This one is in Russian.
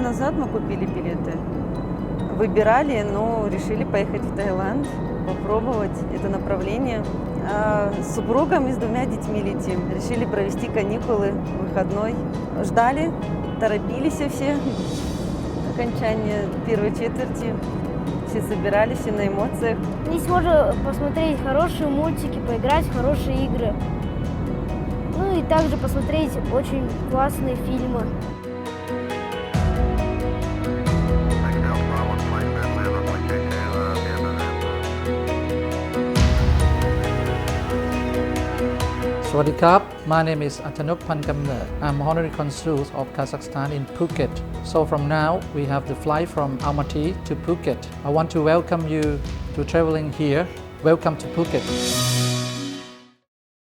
назад мы купили билеты. Выбирали, но решили поехать в Таиланд, попробовать это направление. С супругом и с 2 детьми летим. Решили провести каникулы, выходной. Ждали, торопились все. Окончание первой четверти. Все собирались, все на эмоциях. Здесь можно посмотреть хорошие мультики, поиграть в хорошие игры. Ну и также посмотреть очень классные фильмы. Sawadee krap. My name is Attanuk Pankamner. I'm Honorary Consul of Kazakhstan in Phuket. So from now, we have the flight from Almaty to Phuket. I want to welcome you to traveling here. Welcome to Phuket.